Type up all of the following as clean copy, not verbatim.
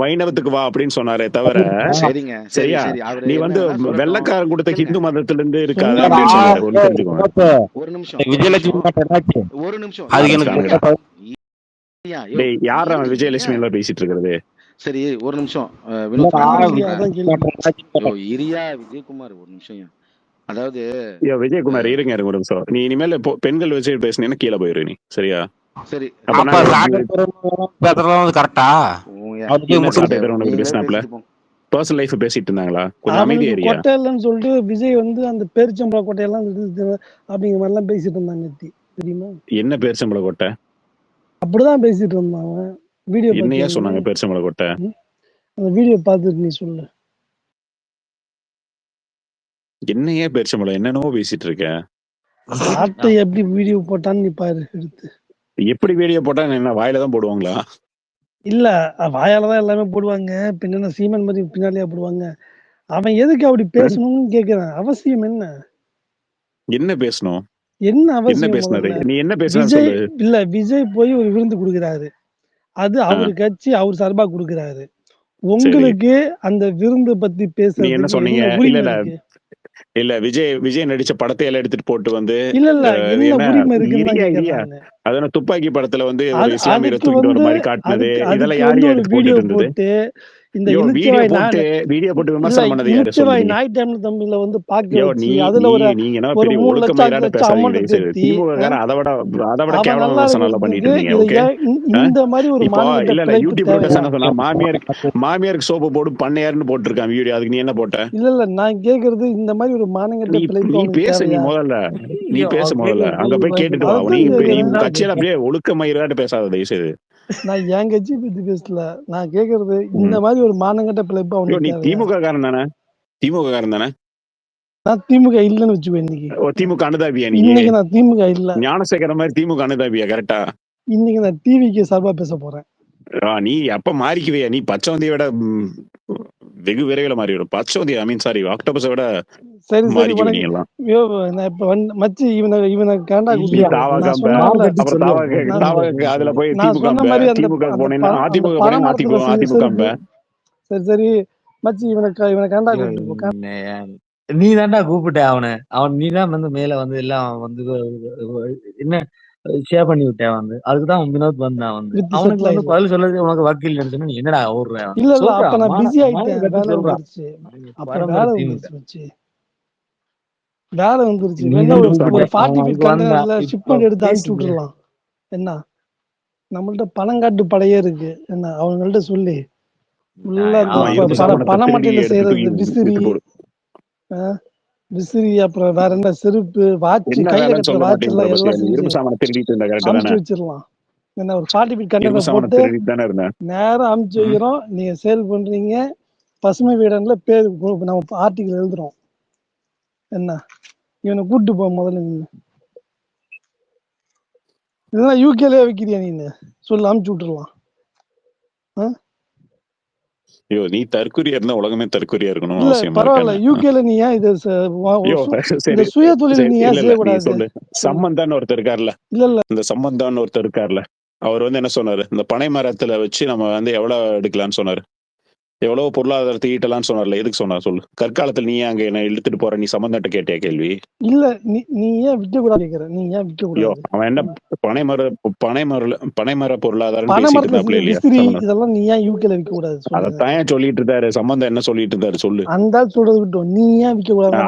வைணவத்துக்கு வா அப்படின்னு சொன்னாரே தவிர, சரிங்க சரி சரியா சரி அவரு நீ என்ன வந்து வேணா சொல்லட்டும் வெள்ளக்காரன் கொடுத்த கேளுங்க ஹிந்து மதத்துல இருந்து இருக்காத இல்லடா அப்படின்னு சொன்னாரு. ஒண்ணு தெரிஞ்சுக்கோங்க. ஒரு நிமிஷம் ஒரு விஜயலட்சுமி நிமிஷம் மேட்டர் என்னாச்சு? ஒரு நிமிஷம் அதுக்கு ஆரம்பிச்சிட்டானுங்க. எனக்கு ஐயா, யோ, டேய் யார் அவன் ஏன் விஜயலட்சுமி எல்லாம் பேசிட்டு இருக்கிறது? சரி ஒரு நிமிஷம் வினோத் இல்லடா நான் ஆமாங்கய்யா, சொல்றேன் அதான் கேள்வி. மேட்டர் என்னாச்சுன்னு யோ கேட்டேன். இரியா விஜயகுமார் ஒரு நிமிஷம் ஐயா. அதாவது ஐயோ விஜயகுமார் இருங்க ஒரு நிமிஷம். நீ இனிமேல் பெண்கள் வச்சு பேசுனீங்கன்னா கீழே போயிரு நீ, சரியா? சரி அப்ப அப்ப நான் சாட்டை பேசுறதுலாம் வந்து கரெக்டா? போங்கய்யா. அவருக்கு என்ன முட்டு சாட்டை நீங்க தரவனுக்கு நீங்களே பேசினாப்ல பேசிட்டு போங்க பர்சனல் லைஃப் பேசிட்டு இருந்தாங்களா? கொஞ்சம் அவனுக்கு அமைதியா இருக்கியா? கொட்டை இல்லைன்னு சொல்லிட்டு விஜய் வந்து அந்த பேரிச்சம்பழ கொட்டையெல்லாம் அப்படிங்கிற மாதிரிலாம் பேசிட்டு இருந்தாங்க நேத்தி, தெரியுமா? என்ன பேரிச்சம்பள கொட்டை? அப்படிதான் பேசிட்டு இருந்தான் அவன். வீடியோ என்னையா பார்த்து சொன்னாங்க பேரிச்சம்பள கொட்டை? அந்த வீடியோ பார்த்துட்டு நீ சொல்லு. என்னையே பேரிச்சம்பளம் என்னென்னவோ பேசிட்டு இருக்க. சாட்டை எப்படி வீடியோ போட்டான்னு நீ பாரு எடுத்து. எப்படி வீடியோ போட்டா என்ன வாயில தான் போடுவாங்களா? இல்ல வாயாலதான் எல்லாமே போடுவாங்க, பின்ன சீமன் மாதிரி பின்னாலேயே போடுவாங்க. அவன் எதுக்கு அப்படி பேசணும்னு கேக்குறான். அவசியம் என்ன? என்ன பேசணும்? என்ன என்ன அவசியம் பேசினாரு? முதல்ல? நீ என்ன பேசுன விஜய் சொல்லு. இல்ல விஜய் போய் ஒரு விருந்து கொடுக்குறாரு, அது அவரு கட்சி அவர் சார்பா கொடுக்குறாரு. உங்களுக்கு அந்த விருந்து பத்தி நீ என்ன பேசுறதுக்கு சொன்னீங்க? என்ன இல்ல உரிமை இல்ல இருக்கு? இல்ல விஜய் நடிச்ச படத்தை எல்லாம் எடுத்துட்டு போட்டு வந்து இல்ல இல்ல என்ன என்ன உரிமை இருக்குன்னு தான் இரியா கேக்குறேன் நானு. அதனால துப்பாக்கி படத்துல வந்து ஒரு அது- இஸ்லாமியரை அதுக்கு தூக்கிட்டு வர வந்து மாதிரி காட்டுனது அதுக்கு இதெல்லாம் அதுக்கு யார் வந்து ஒரு எடுத்து வீடியோ போட்டுட்டு இருந்தது? போட்டு இந்த வீடியோ இழுச்சவாய் போட்டு இல்ல விமர்சனம் பண்ணது யாரு இழுச்சவாய் சொல்லு? நாய் டைம்ல தம்பில வந்து பாக்க யோ வச்சு நீ அதுல நீ ஒரு நீங்க என்ன ஒரு பெரிய 3 லட்சம் 5 ஒழுக்கமயிராட்ட லட்சம் பேசாதீங்க அமௌண்ட் தயவு செய்து. தேத்தி திமுக அதை விட அவன் கேவலமான நல்லா விமர்சனம் எல்லாம் பண்ணிட்டு இருக்கிறதுக்கு இருந்தீங்க. இதை ஓகே இந்த மாதிரி ஒரு இப்போ மாநில இல்ல பிழைப்பு யூடியூப் தேவையா? என்ன சொன்னா மாமியாருக்கு சோப்பு போடு பண்ணையாருன்னு போட்டிருக்கான் வீடியோ. அதுக்கு நீ என்ன போட்ட? இல்ல நான் கேக்குறது இந்த மாதிரி ஒரு மானங்கட்ட பிழைப்பு நீ அவனுக்கு பேசு. நீ தேவையா? முதல்ல நீ பேசு முதல்ல. அங்க போய் கேட்டுட்டு வா. அதுதான் நீ கேக்குறேன். கட்சியில அப்படியே ஒழுக்கமயிராட்டு பேசாத தயவு செய்து. நான் என் கட்சி பத்தி பேசல, நான் கேக்குறது இந்த மாதிரி ஒரு மானங்கட்ட பிழைப்பு அவனுக்கு நீ தேவையா? திமுக காரன் தானே? திமுக காரன் தானே? நான் திமுக இல்லன்னு வச்சுக்கோ. இன்னைக்கு திமுக அனுதாபியா நீ? இன்னைக்கு நான் திமுக இல்ல, ஞானசேகர மாதிரி திமுக அனுதாபியா? கரெக்டா? இன்னைக்கு நான் டிவிக்கு சார்பா பேச போறேன். நீ அப்ப மாறிக்குவியா? நீ பச்சவந்தியை விட வெகு விரைவில் மாறிவிடும். பச்சவந்தி சாரி ஆக்டோபஸை விட சரி சரி மாறிக்குவீங்க உனக்கு எல்லாம். ஐயோ, நான் இப்ப மச்சி இவனை கேண்டா நீ கூப்பிட்டு தாவா நான் காம்ப சொன்னேன்ல, அப்புறம் தாவாக்கு அதுல போய் நான் திமுக சொன்ன மாதிரி அந்த திமுக அந்த போனேன்னா அந்த அதிமுக போனேன்னா பனைமரத்துல அதிமுக செருப்பு. சரி சரி மச்சி இவனை கேண்டா கூப்பிட்டு போ. நீ தான்டா கூப்பிட்ட அவன் நீ தான் வந்து மேல வந்து எல்லாம் வந்து என்ன ஷேர் பண்ணி விட்டேன் வந்து. அதுக்குதான் வினோத் வந்தான் வந்து. வித்து அவனுக்கு settle வந்து ஆயிடலாம். பதில் சொல்றது உனக்கு வக்கீல் நினைச்சா நீ என்னடா ஓடுறேன் இல்ல இல்ல அப்ப நான் பிஸி ஆயிட்டேன், வேலை வந்துருச்சு. அப்ப வேலை வந்துருச்சு மச்சி, வேலை வந்துருச்சு. வேணா ஒரு 40 feet கண்டெய்னர்ல ஷிப்மெண்ட் எடுத்து அனுப்பிச்சு விட்டுறலாம். என்ன நம்மள்ட்ட பணங்காட்டு படையே இருக்கு, என்ன அவங்கள்ட்ட சொல்லி உள்ள பணமட்டையில செய்யறது விசிறி அப்புறம் வேற என்ன செருப்பு வாட்ச் கையில கட்டுற வாட்ச் எல்லாம் அமுச்சு வச்சிடலாம். என்ன ஒரு 40 feet கண்டெய்னர் போட்டு நேரம் அமுச்சு வைக்கிறோம். நீங்க சேல் பண்றீங்க, பசுமை வீடன்ல பேர் நம்ம ஆர்டிகல் எழுதுறோம். என்ன இவனை கூட்டு போ முதல்ல. நீங்க இதெல்லாம் யூகேலயே வைக்கிறியா நீ? சொல்லு அமுச்சு விட்டுறலாம். ஐயோ நீ தற்கொலையா இருந்தா உலகமே தற்கொலையா இருக்கணும் இல்ல அவசியம் பரவாயில்ல. யூகேல நீ ஏன் இது இந்த சுய தொழில் நீ ஏன் செய்யக்கூடாது? சொல்லு. சம்பந்தான்னு ஒருத்தர் இருக்காருல்ல, இல்ல இல்ல இந்த சம்பந்தான்னு ஒருத்தர் இருக்காருல்ல, அவர் வந்து என்ன சொன்னாரு? இந்த பனை மரத்துல வச்சு நம்ம வந்து எவ்வளவு எடுக்கலாம்னு சொன்னாரு, எவ்வளவு பொருளாதாரத்தை ஈட்டலாம்னு சொன்னார்ல. எதுக்கு சொன்னார் சொல்லு? கற்காலத்துல நீ அங்க என்ன இழுத்துட்டு போற? நீ சம்பந்தாட்ட கேட்டியா கேள்வி? இல்ல நீ ஏன் விற்க கூடாது கேக்குற? நீ ஏன் விற்க கூடாது? அவன் என்ன பனைமர பொருளாதாரம் பனைமரத்துல விசிறி இதெல்லாம் நீ ஏன் யூகேல விற்க கூடாது? அதைத்தான் சொல்லிட்டு இருந்தாரு. சம்பந்தம் என்ன சொல்லிட்டு இருந்தாரு சொல்லு? அந்த சொல்றது விட்டோம், நீ ஏன் விற்க கூடாது?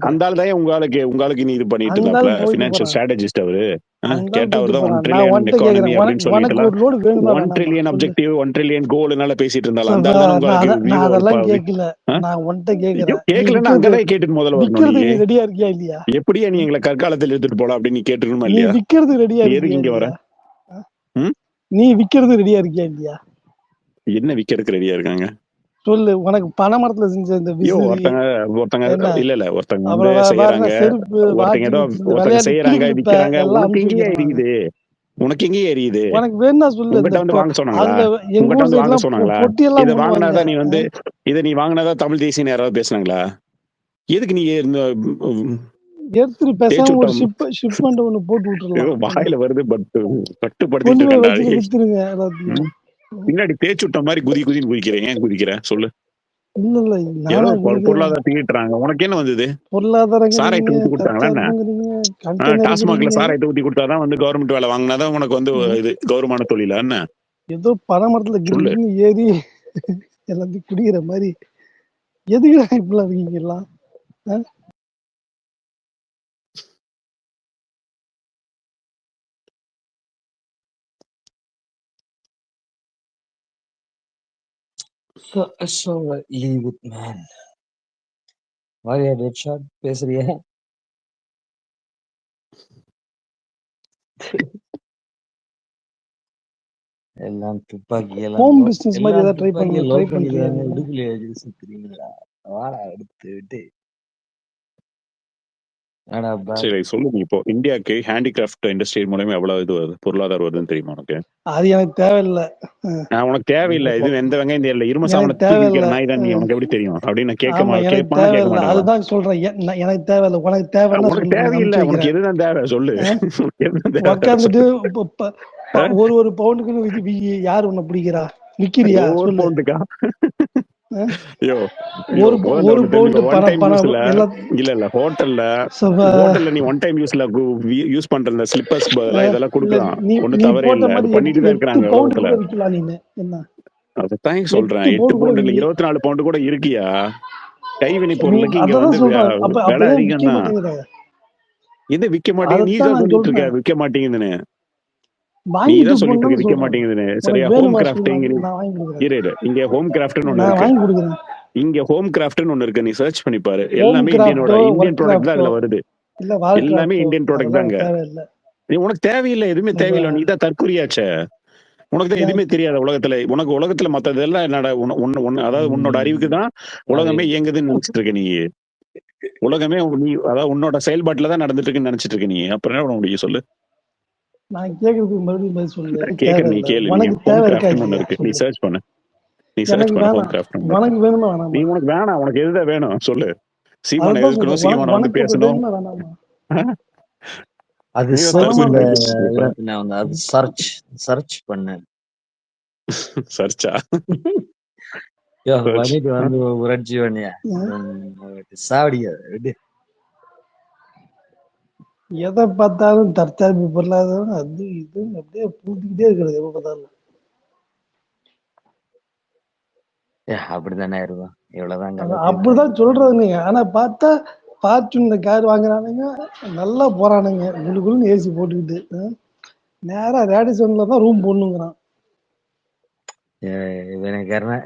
அந்த ஆள் தான் உங்களுக்கு நீ இது பண்ணிட்டு இருந்தாப்ல. ஃபினான்ஷியல் ஸ்ட்ராட்டஜிஸ்ட் அவரு. கேட்டா அவர் தான் 1 trillion எக்கானமி அப்படின்னு சொல்லிட்டு 1 trillion objective 1 trillion கோல்னால பேசிட்டு இருந்தாலும் அந்த ஆள் தான் நான் அதெல்லாம் கேட்கல. நான் உன்கிட்ட கேக்குறேன். கேட்கலன்னா அங்கதான் கேட்டுட்டு முதல்ல வரணும். நீ ரெடியா இருக்கியா இல்லையா? எப்படியா நீ எங்களை கற்காலத்தில் எடுத்துட்டு போலாம் அப்படின்னு நீ கேட்டுக்கணுமா இல்லையா? நீ விக்கிறது ரெடியா எதுக்கு இங்க வர? நீ விக்கிறது ரெடியா இருக்கியா இல்லையா? என்ன விக்கிறதுக்கு ரெடியா இருக்காங்க சொல்லு. உனக்கு பனைமரத்துல செஞ்ச இந்த ஒருத்தங்க இல்ல ஒருத்தங்க வந்து செய்யறாங்க, ஒருத்தங்க செய்யறாங்க, விக்கிறாங்க. உனக்கு எங்கேயே எரியுது? உனக்கு வேணா சொல்லு. உங்ககிட்ட வந்து வாங்க சொன்னாங்களா? இதை வாங்கினாதான் நீ வந்து இதை நீ வாங்கினாதான் தமிழ் தேசியம் யாராவது பேசுனாங்களா? எதுக்கு நீ எடுத்துட்டு பேசாம ஒரு ஷிப்மெண்ட் ஒண்ணு போட்டு விட்டுறலாம். வாயில வருது பட் கட்டுப்படுத்திட்டு வித்துருங்க எல்லாத்தையும். பின்னாடி தேய்ச்சி விட்ட மாதிரி குதின்னு குதிக்கிறேன். ஏன் குதிக்கிற சொல்லு? இல்ல இல்ல ஏதோ நானா குதிக்கிறேன். பொருளாதாரத்தை ஈட்டுறாங்க. உனக்கு என்ன வந்தது? சாராயத்தை பொருளாதாரங்கிறீங்க, ஊத்தி கொடுத்தாங்களா என்ன? கண்டெய்னர் டாஸ்மாக்ல இருக்கிறீங்க, சாராயத்தை ஊத்தி கொடுத்தாதான் வந்து கவர்மெண்ட் வேலை வாங்கினாதான் உனக்கு வந்து இது கௌரவமான தொழிலா என்ன? ஏதோ பனைமரத்துல சொல்லு. கிரின்னு ஏறி எல்லாத்தையும் குடிக்கிற மாதிரி எதுக்கு இப்பெல்லாம் இருக்கீங்க எல்லாம்? So leave it, man. Wadia dead shot பேசுறியா? எல்லாம் துப்பாக்கி எல்லாம் ஹோம் பிசினஸ் மாதிரி ஏதாவது ட்ரை துப்பாக்கியை பண்ண லவ் ட்ரை பண்ணிக்கிறாங்க. பண்றீங்க? இடுப்புல வச்சு சுத்துறீங்களா? வாடா எடுத்து விட்டு சரி சொல்லு. நீ இப்போ இந்தியாவுக்கு ஹேண்டிகிராஃப்ட் இண்டஸ்ட்ரி மூலமா எவ்வளவு இது வருது, பொருளாதாரம் வருதுன்னு தெரியுமா உனக்கு? அது எனக்கு தேவையில்லை. உனக்கு தேவையில்லை. இது எந்த வெங்காயம் தெரியல. இரும எனக்கு தேவையில்லை. நாய் தான். நீ உனக்கு எப்படி தெரியும் அப்படின்னு ஆமா கேட்க எனக்கு கேட்க தேவையில்லை. மாட்டேன். அதுதான் சொல்றேன். எனக்கு தேவையில்லை. உனக்கு தேவைன்னா உனக்கு சொல்லு, தேவையில்லை. அனுப்பிச்சு உனக்கு வைக்கிறேன். எதுதான் தேவை சொல்லு. உனக்கு எதுதான் தேவை உக்காந்துட்டு சொல்லு. ஒரு பவுண்டுக்கு யாரு உன்னை பிடிக்கிறா? விக்கிறியா ஒவ்வொரு சொல்லு. பவுண்டுக்கா? ஐயோ ஒரு பவுண்டு பணம் இல்ல ஹோட்டல்ல நீ ஒன் டைம் யூஸ் பண்ற இந்த ஸ்லிப்பர்ஸ் இதெல்லாம் கொடுக்கலாம். ஒண்ணு தவறே இல்ல. அது பண்ணிட்டு தான் இருக்காங்க உலகத்துல. அதான் சொல்றேன். 8 பவுண்டு இல்ல 24 பவுண்டு கூட இருக்கியா? கைவினை பொருளுக்கு இங்க வந்து விலை அதிகம் தான். இது விக்க மாட்டேங்குது. நீ தான் சொல்லிட்டு இருக்க விக்க மாட்டேங்குதுன்னு. நீ தான் சொல்லிட்டு இருக்க விக்க மாட்டேங்குதுன்னு. சரியா? ஹோம் கிராஃப்டிங் இங்க ஹோம் கிராஃப்ட்னு ஒண்ணு இருக்கு. இங்க ஹோம் கிராஃப்ட்னு ஒண்ணு இருக்கு. நீ சர்ச் பண்ணி பாரு. எல்லாமே இந்தியன் ப்ராடக்ட் தான் அதுல வருது. எல்லாமே இந்தியன் ப்ராடக்ட் தாங்க. உனக்கு தேவையில்லை. எதுவுமே தேவையில்லை. நீ தான் தற்கொலையாச்சே. உனக்கு தான் எதுவுமே தெரியாது உலகத்துல. உலகத்துல மத்ததெல்லாம் என்னடா அதாவது உன்னோட அறிவுக்கு தான் உலகமே இயங்குதுன்னு நினைச்சிட்டு இருக்க நீ. உலகமே நீ அதாவது உன்னோட செயல்பாட்டுல தான் நடந்துட்டு இருக்குன்னு நினைச்சிட்டு இருக்க நீ. அப்புறம் என்ன பண்ண முடியும் சொல்லு? நான் கேக்குறதுக்கு மறுபடியும் பதில் சொல்லு. கேக்குற நீ கேளு. ஹோம் கிராஃப்ட்னு ஒண்ணு இருக்கு. நீ சர்ச் பண்ணு. Home craft. உனக்கு வேணுமா வேணாமா? நீ உனக்கு வேணாம். உனக்கு எதுதான் வேணும் சொல்லு. சீமான் எதுக்கணும்? சீமான் வந்து பேசணும். அது சர்ச் பண்ணு. சர்ச்சா பண்ணிட்டு வந்து உரட்சி பண்ணியா சாவடியா? எதை பார்த்தாலும் தற்சார்பு பொருளாதாரம் அது இது அப்படியே பூத்திக்கிட்டே இருக்கிறது எப்ப பார்த்தாலும். அப்படித்தானே இருக்கும். இவ்வளவுதான் அப்படிதான் சொல்றது நீங்க. ஆனா பார்த்தா ஃபார்ச்சூன்ல கார் வாங்குறானுங்க, நல்லா போறானுங்க, குழுன்னு ஏசி போட்டுக்கிட்டு. நேரா ரேடிசன்ல தான் ரூம் போடணுங்கிறான்.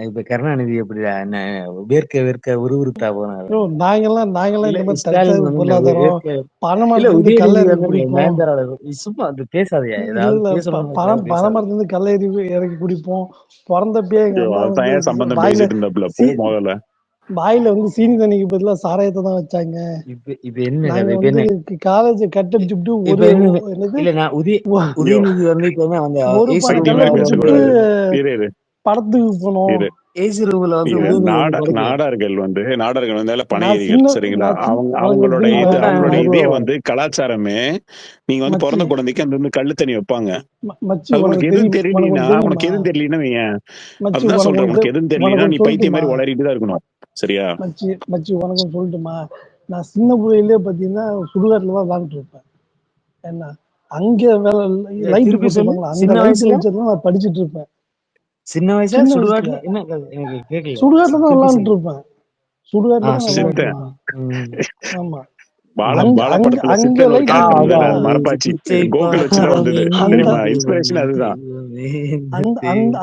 இப்ப கருணாநிதி எப்படிடா என்ன வேர்க்க உருவுறுத்தா போனாரு. நாங்கெல்லாம் இந்த மாதிரி தற்சார்பு பொருளாதாரம் பணமரத்துல இருந்து கல்ல குடிப்போம். சும்மா அது பேசாதயா. பணமரத்துல இருந்து கல்ல இறக்கி குடிப்போம். பிறந்தப்பே எங்க அம்மா வாயில வந்து சீனி தண்ணிக்கு பதிலா சாராயத்தை தான் வச்சாங்க. இப்ப என்ன காலேஜ் கட் அடிச்சுட்டு உதயநிதி வந்து ஒரு படத்துக்கு போனோம். நாடார்கள் வந்து பனையேறிகள். சரிங்களா? அவங்களுடைய இதே வந்து கலாச்சாரமே நீங்க வந்து பிறந்த குழந்தைக்கு அந்த வந்து கள்ளு தண்ணி வைப்பாங்க. உனக்கு எதுவும் தெரியலனா உனக்கு எதுவும் தெரியலன்னா அதுதான் சொல்றேன். உனக்கு எதுவும் தெரியலனா நீ பைத்தியம் மாதிரி வளரிட்டு தான் இருக்கணும். சரியா? மச்சி உனக்கும் சொல்லட்டுமா? நான் சின்ன பிள்ளையிலே பாத்தீங்கன்னா சுடுகாட்டுல தான் வாழ்ந்துட்டு இருப்பேன். என்ன அங்க லைட் போட்டுருப்பாங்களா, அந்த லைட் வச்சதுல நான் படிச்சுட்டு இருப்பேன். சின்ன வயசுல சுடுகாட்டுல தான் விளையாண்டுட்டு இருப்பேன். சுடுகாட்டுல தான் விளையாண்டுட்டு. ஆமா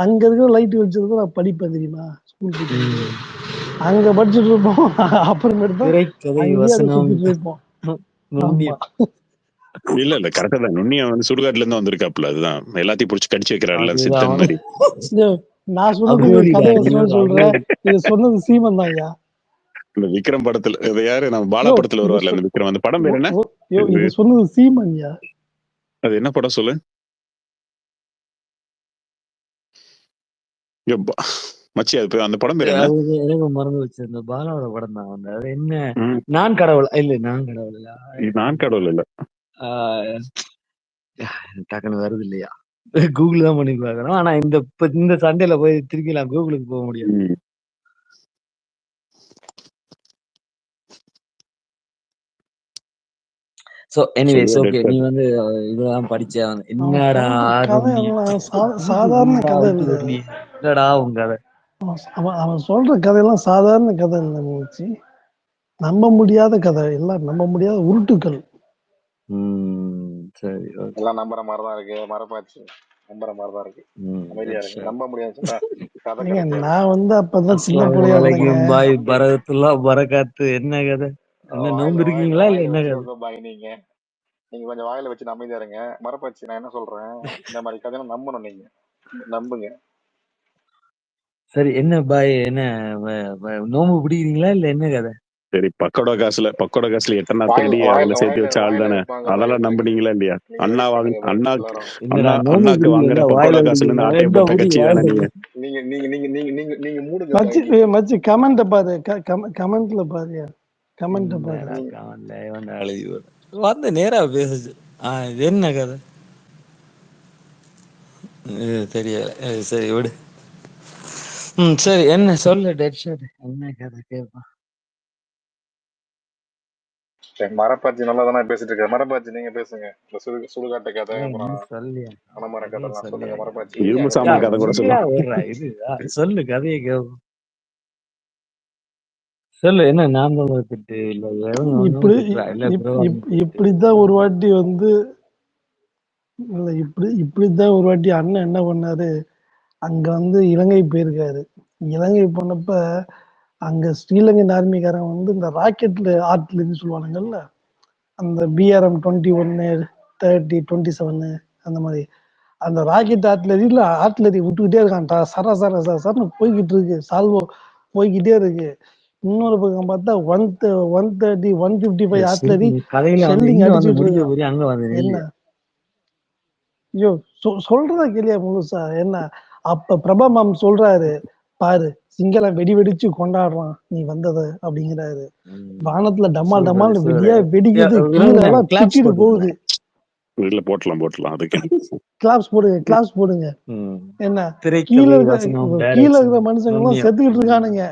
அங்க இருக்கிற லைட் வச்சதுக்கு நான் படிப்பேன் தெரியுமா? ஸ்கூல் அங்க படிச்சுட்டு இருப்போம். அப்புறமேட்டு இருப்போம். இல்ல கரெக்டா தான். நுண்ணியா வந்து சுடுகாட்டுல இருந்து வந்திருக்காப்ல. அதுதான் எல்லாத்தையும் புடிச்சு கடிச்சு வைக்கிறாருல சித்தன் மாதிரி. நான் சொல்றேன். இது சொன்னது சீமன் தான் ஐயா. இந்த விக்ரம் படத்துல இது யாரு நம்ம பாலா படத்துல வருவார்ல அந்த விக்ரம். அந்த படம் பேர் என்ன? இது சொன்னது சீமன் ஐயா. அது என்ன படம் சொல்லு மச்சி? அது அந்த படம் பேர் என்ன? எனக்கு மறந்து வச்சு. இந்த பாலாவோட படம் தான் வந்து. அது என்ன? நான் கடவுள் இல்ல. நான் கடவுள் இல்ல. டக்குனு வருது இல்லையா? கூகுள் தான் பண்ணி பார்க்கணும். ஆனா இந்த சண்டையில போய் திருப்பிலாம் கூகுளுக்கு போக முடியாது. ம். சோ எனிவேஸ் சரியா ஓகே. டெட் நீ சார். வந்து இதெல்லாம் படிச்ச அவன் என்னடா சொல்ற கதை நொண்டி எல்லாம் ஊருக்கு சாதாரண குண்டா கதை விட்டு இல்ல. வரலையே, என்னடா உன் கதை? அவன் சொல்ற கதையெல்லாம் சாதாரண கதை இல்லை நினைச்சு, நம்ப முடியாத கதை, எல்லாம் நம்ப முடியாத உருட்டுக்கள். சரி ஓகே. எல்லாம் நம்புற மாதிரி தான் இருக்கு. மரப்பாச்சு நம்புற மாதிரி தான் இருக்கு. அமைதியா இருக்கு. நம்ப முடியாது சொன்னா கதை ஏங்க கிடைக்காது. நான் வந்து அப்பதான் சின்ன அஸ்ஸலாமு பிள்ளையா இருந்தேங்க. அலைக்கும் பாய் பரகத்துல்லாஹ் பரகாத்து. என்ன கதை? என்ன நோம்பு இருக்கீங்களா இல்ல என்ன கதை? பாய் நீங்க கொஞ்சம் வாயில வச்சு அமைதியா இருங்க. மரப்பாச்சு நான் என்ன சொல்றேன், இந்த மாதிரி கதையெல்லாம் நம்பணும். நீங்க நம்புங்க. சரி என்ன பாய், என்ன நோம்பு பிடிக்கிறீங்களா இல்ல என்ன கதை? சரி பக்கோட காசுல எத்தனை திருடி அதுல சேர்த்து வச்ச ஆள் தானே, அதெல்லாம் நம்புனீங்களா இல்லையா? அண்ணாக்கு வாங்குற பக்கோட காசுல இருந்து ஆட்டைய போட்ட கட்சி தானே நீங்க. நீங்க நீங்க நீங்க நீங்க நீங்க நீங்க மூடுங்க. மச்சி கமெண்ட் பாரு, கமெண்ட்ல பாரு, கமெண்ட் பாரு. வந்து நேரா பேசுச்சு. இது என்ன கதை தெரியல. சரி விடு. சரி என்ன சொல்லு டெட் ஷாட், என்ன கதை கேட்பான். மரப்பாச்சி நல்லா தானே பேசிட்டு இருக்காரு. மரப்பாச்சி நீங்க பேசுங்க. இந்த சுடுகாட்டு கதை அப்புறம் சொல்லியா பணமர கதை எல்லாம் சொல்லுங்க. மரப்பாச்சி இரும்பு சாமான் கதை கூட சொல்லலாம். இது சொல்லு கதையை கேட்போம். சொல்லு என்ன ஞாபகம் வச்சுட்டு இல்ல இப்படிதான் ஒரு வாட்டி வந்து இல்ல இப்படிதான் ஒரு வாட்டி அண்ணன் என்ன பண்ணாரு, அங்க வந்து இலங்கை போயிருக்காரு. இலங்கை போனப்ப அங்க ஸ்ரீலங்கன் ஆர்மிக்காரன் வந்து இந்த ராக்கெட்ல ஆர்ட்லன்னு சொல்லுவானுங்கல்ல, அந்த பிஆர்எம் 21 30 27 அந்த மாதிரி அந்த ராக்கெட் ஆர்ட்லரி விட்டுக்கிட்டே இருக்கான். சரன்னு போய்கிட்டு இருக்கு, சால்வோ போய்கிட்டே இருக்கு. இன்னொரு பக்கம் பார்த்தா 130 155 ஆர்ட்லரி ஷெல்லிங் அடிச்சுட்டு இருக்கான். என்ன ஐயோ சொல்றதா கேளியா முழுசா? என்ன அப்ப பிரபா மாம் சொல்றாரு, பாரு சிங்களம் வெடி வெடிச்சு கொண்டாடுறான் நீ வந்தத அப்படிங்கிறாரு. வானத்துல டமால் டமால் வெடியா வெடிக்குது, கீழே எல்லாம் பிச்சுட்டு போகுது. வீட்டுல போட்டலாம் அதுக்கு கிளாப்ஸ் போடுங்க. என்ன கீழே இருக்கிற மனுஷங்க எல்லாம் செத்துக்கிட்டு இருக்கானுங்க.